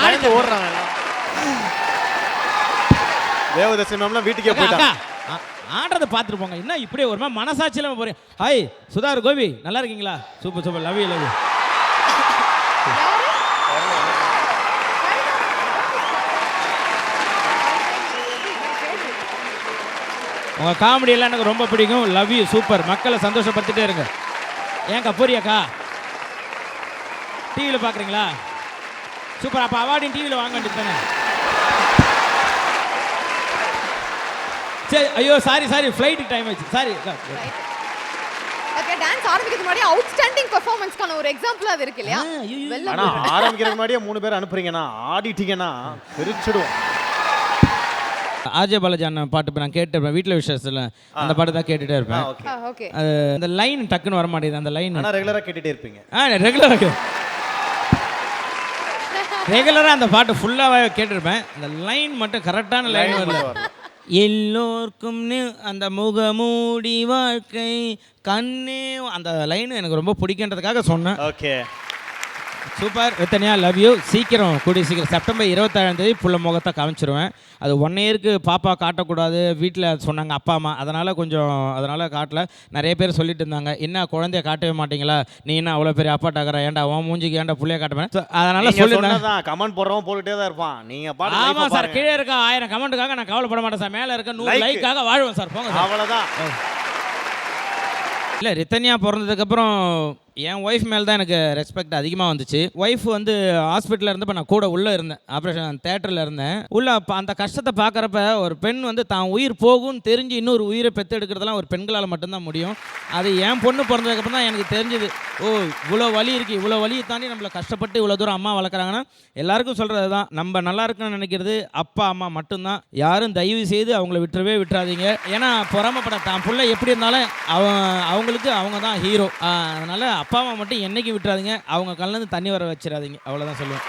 பயந்து ஓடுறாங்க. தேவதர்ஷி மேம்லாம் வீட்டுக்கே போயிட்டாங்க. ஆடுறத பார்த்துட்டு போங்க. என்ன இப்படியே ஒரு மாதிரி மனசாட்சியில போறேன். ஹாய் சுதார் கோபி, நல்லா இருக்கீங்களா? Super super, love you love you. உங்க காமெடி எல்லாம் எனக்கு ரொம்ப பிடிக்கும். Love you, super. மக்களை சந்தோஷப்படுத்திட்டே இருங்க. ஏன்க்கா போறியாக்கா? டிவியில் பார்க்குறீங்களா? சூப்பர். அப்போ அவார்டையும் டிவியில் வாங்க வேண்டியது தானே. சரி, ஐயோ சாரி ஃப்ளைட்டுக்கு டைம் ஆச்சு, சாரி. ஓகே, டான்ஸ் ஆரம்பிக்கிறதுக்கு முன்னாடி அவுட்ஸ்டாண்டிங் பெர்ஃபார்மன்ஸ்க்கான ஒரு எக்ஸாம்பிள் அது இருக்கு இல்லையா? ஆனா ஆரம்பிக்கிறதுக்கு முன்னாடியே 3 பேர் அனுப்புறீங்கன்னா ஆடிட்டீங்கன்னா தெரிச்சிடுவோம். ஆர்ஜே பாலாஜி அண்ணன் பாட்டு நான் கேட்டுருப்பேன் வீட்டில் விஷயத்தில். அந்த பாட்டு தான் கேட்டுகிட்டே இருப்பேன். ஓகே, அந்த லைன் டக்குன்னு வர மாட்டேங்குது. அந்த லைன் ஆனால் ரெகுலராக கேட்டுகிட்டே இருப்பீங்க. ரெகுலராக அந்த பாட்டு ஃபுல்லாகவே கேட்டிருப்பேன். அந்த லைன் மட்டும் கரெக்டான லைன் வரல. எல்லோருக்கும் அந்த முகமூடி வாழ்க்கை கண்ணே, அந்த லைன் எனக்கு ரொம்ப பிடிக்குன்றதுக்காக சொன்னேன். Okay, super. Rithanya love you. சீக்கிரம் கூடிய சீக்கிரம் செப்டம்பர் 27 புள்ள முகத்தை காமிச்சிருவேன். அது 1 இயருக்கு பாப்பா காட்டக்கூடாது வீட்டில் சொன்னாங்க அப்பா அம்மா. அதனால் காட்டல. நிறைய பேர் சொல்லிட்டு இருந்தாங்க, என்ன குழந்தைய காட்டவே மாட்டீங்களா, நீ என்ன அவ்வளோ பெரிய அப்பா டாக்கற, ஏன்டா உன் மூஞ்சிக்கு ஏன்டா புள்ளைய காட்டுவேன். அதனால சொல்லிருந்தேன். கமெண்ட் போடுறோம் போட்டுட்டே தான் இருப்பான். நீங்க பாட்டு. ஆமாம் சார், கீழே இருக்க 1000 கமெண்ட்டுக்காக நான் கவலைப்பட மாட்டேன் சார். மேலே இருக்க 100 லைக்காக வாழ்வேன் சார். போங்க சார், அவ்வளோதான். இல்லை, ரித்தன்யா பிறந்ததுக்கப்புறம் என் ஒய்ஃப் மேலே தான் எனக்கு ரெஸ்பெக்ட் அதிகமாக வந்துச்சு. ஒய்ஃப் வந்து ஹாஸ்பிட்டலில் இருந்தப்போ நான் கூட உள்ளே இருந்தேன், ஆப்ரேஷன் தேட்டரில் இருந்தேன். உள்ளே அந்த கஷ்டத்தை பார்க்குறப்ப ஒரு பெண் வந்து தான் உயிர் போகும்னு தெரிஞ்சு இன்னொரு உயிரை பெற்றெடுக்கிறதுலாம் ஒரு பெண்களால் மட்டும்தான் முடியும். அது என் பொண்ணு பிறந்ததுக்கப்புறம் தான் எனக்கு தெரிஞ்சுது, ஓ இவ்வளோ வலி இருக்குது, இவ்வளோ வலியை தாண்டி நம்மளை கஷ்டப்பட்டு இவ்வளோ தூரம் அம்மா வளர்க்குறாங்கன்னா. எல்லாருக்கும் சொல்கிறது தான், நம்ம நல்லா இருக்குன்னு நினைக்கிறது அப்பா அம்மா மட்டும்தான். யாரும் தயவு செய்து அவங்கள விட்டுறாதீங்க. ஏன்னா பொறாமப்பட தான் பிள்ளை எப்படி இருந்தாலும் அவங்களுக்கு அவங்க தான் ஹீரோ. அதனால் அப்பா அம்மா மட்டும் என்னைக்கு விட்டுறாதீங்க, அவங்க கண்ணிலேருந்து தண்ணி வர வச்சிடாதீங்க, அவ்வளோதான் சொல்லுவேன்.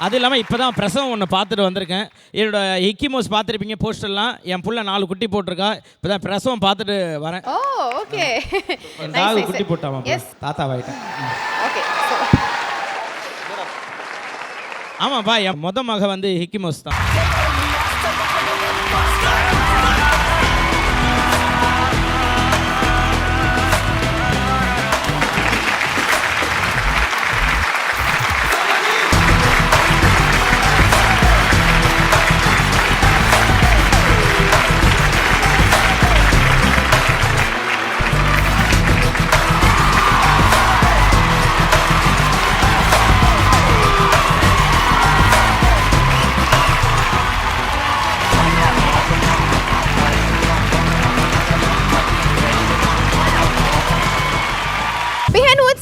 அது இல்லாமல் இப்போ தான் பிரசவம் ஒன்று பார்த்துட்டு வந்திருக்கேன். என்னோட ஹிக்கிமோஸ் பார்த்துருப்பீங்க போஸ்டர்லாம். என் புள்ள 4 குட்டி போட்டிருக்கா. இப்போ தான் பிரசவம் பார்த்துட்டு வரேன். ஓ ஓகே, டாக் குட்டி போட்டாமா, தாத்தாவாயிட்டேன். ஓகே, ஆமாப்பா, என் மக வந்து ஹிக்கிமோஸ் தான்.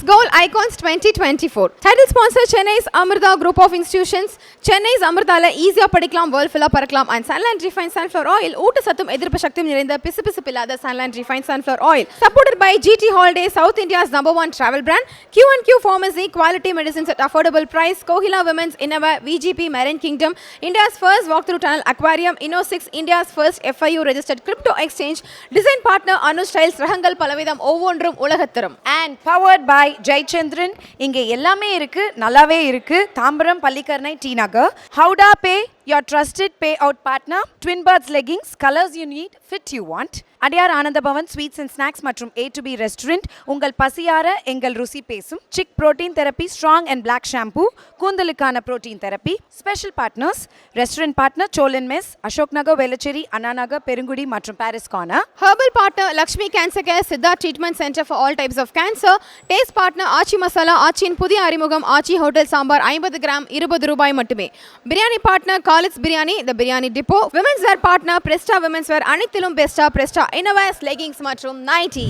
Goal Icons 2024. Title sponsor Chennai's Amrita Group of Institutions. Chennai's Amritaல ஈஸியா படிக்கலாம், வேர்ல்ட் ஃபுல்லா பறக்கலாம். And Sunland Refined Sunflower Oil, ஊட்டச்சத்தும் எதிர்ப்பு சக்தியும் நிறைந்த பிசுபிசுப்பில்லாத Sunland Refined Sunflower Oil. Supported by GT Holidays, South India's #1 travel brand. Q&Q Pharmacy, quality medicines at affordable price. Kohila Women's Innova, VGP Marine Kingdom, India's first walk-through tunnel aquarium. Inno6, India's first FIU registered crypto exchange. Design partner Anu Styles, ரகங்கள் பலவிதம் ஒவ்வொன்றும் உலகத்தரம். And powered by Jayachandran. இங்கே எல்லாமே இருக்கு, நல்லாவே இருக்கு. தாம்பரம், பள்ளிக்கரணை, டி நகர். ஹவுடா பே, your trusted payout partner. Twin Birds leggings, colors you need, fit you want. அடியார் ஆனந்த பவன் ஸ்வீட்ஸ் அண்ட் ஸ்நாக்ஸ் மற்றும் A2B ரெஸ்டாரண்ட். உங்கள் பசியார எங்கள் ருசி பேசும். Chik protein therapy, strong and black shampoo, கூந்தலுக்கான protein therapy. Special partners restaurant partner Solan mess, Ashok Nagar, Velachery, Anna Nagar, Perungudi மற்றும் Parry's Corner. Herbal partner Lakshmi cancer care, Siddha treatment centre for all types of cancer. Taste partner Aachi masala, ஆச்சியின் புதிய அறிமுகம் ஆச்சி ஹோட்டல் சாம்பார் 50 கிராம் ₹20 மட்டுமே. Biryani partner Khalid's biryani, the biryani depot. Women's wear partner Presta women's wear, அனைத்திலும் பெஸ்டா பிரெஸ்டா இன்னோவேஸ் leggings மற்றும் nightie.